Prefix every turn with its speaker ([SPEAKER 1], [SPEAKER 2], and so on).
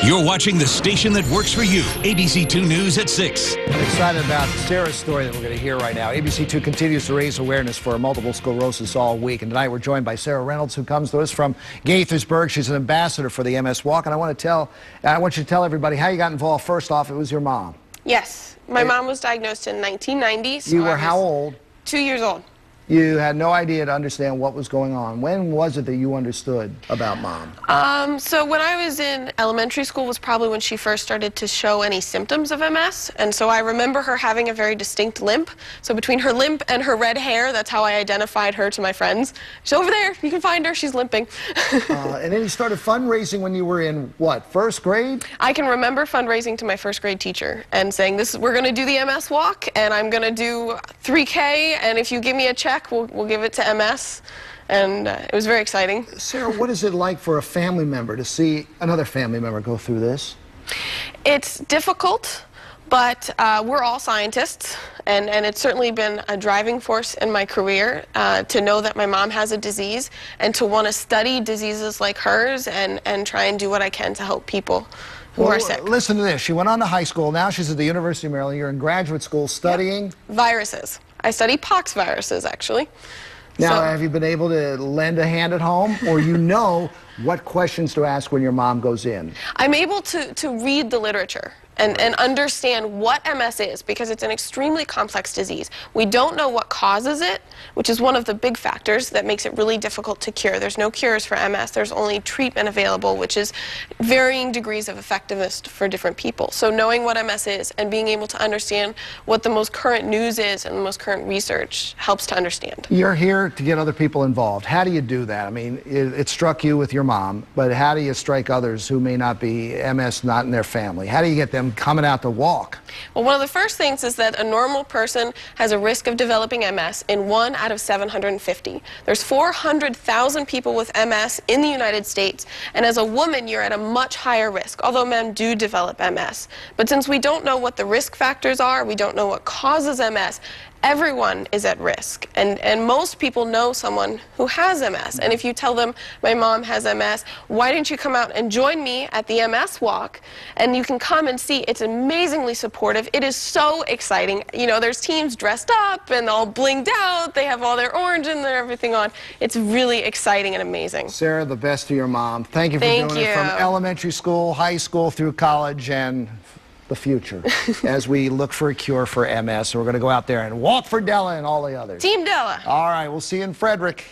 [SPEAKER 1] You're watching the station that works for you. ABC2 News at 6.
[SPEAKER 2] I'm excited about Sarah's story that we're going to hear right now. ABC2 continues to raise awareness for multiple sclerosis all week. And tonight we're joined by Sara Reynolds, who comes to us from Gaithersburg. She's an ambassador for the MS Walk. And I want you to tell everybody how you got involved. First off, it was your mom.
[SPEAKER 3] Yes. My mom was diagnosed in 1990. So
[SPEAKER 2] you were how old?
[SPEAKER 3] 2 years old.
[SPEAKER 2] You had no idea to understand what was going on. When was it that you understood about Mom?
[SPEAKER 3] So when I was in elementary school was probably when she first started to show any symptoms of MS. And so I remember her having a very distinct limp. So between her limp and her red hair, that's how I identified her to my friends. She's over there. You can find her. She's limping.
[SPEAKER 2] And then you started fundraising when you were in, what, first grade?
[SPEAKER 3] I can remember fundraising to my first grade teacher and saying, we're going to do the MS walk, and I'm going to do 3K, and if you give me a check, we'll give it to MS, and it was very exciting.
[SPEAKER 2] Sarah, what is it like for a family member to see another family member go through this?
[SPEAKER 3] It's difficult, but we're all scientists, and it's certainly been a driving force in my career to know that my mom has a disease and to want to study diseases like hers and try and do what I can to help people who are sick.
[SPEAKER 2] Listen to this. She went on to high school. Now she's at the University of Maryland. You're in graduate school studying?
[SPEAKER 3] Yep. Viruses. I study pox viruses, actually.
[SPEAKER 2] Now, have you been able to lend a hand at home, or you know what questions to ask when your mom goes in?
[SPEAKER 3] I'm able to read the literature and understand what MS is, because it's an extremely complex disease. We don't know what causes it, which is one of the big factors that makes it really difficult to cure. There's no cures for MS. There's only treatment available, which is varying degrees of effectiveness for different people. So knowing what MS is and being able to understand what the most current news is and the most current research helps to understand.
[SPEAKER 2] You're here to get other people involved. How do you do that? I mean, it struck you with your mom, but how do you strike others who may not be MS, not in their family? How do you get them coming out to walk?
[SPEAKER 3] Well, one of the first things is that a normal person has a risk of developing MS in 1 out of 750. There's 400,000 people with MS in the United States, and as a woman, you're at a much higher risk, although men do develop MS. But since we don't know what the risk factors are, we don't know what causes MS, everyone is at risk, and most people know someone who has MS. And if you tell them, my mom has MS, why don't you come out and join me at the MS walk? And you can come and see. It's amazingly supportive. It is so exciting. You know, there's teams dressed up and all blinged out. They have all their orange and their everything on. It's really exciting and amazing.
[SPEAKER 2] Sarah, the best to your mom. Thank you for doing it from elementary school, high school, through college, and the future as we look for a cure for MS. So we're going to go out there and walk for Della and all the others.
[SPEAKER 3] Team Della.
[SPEAKER 2] All right, we'll see you in Frederick.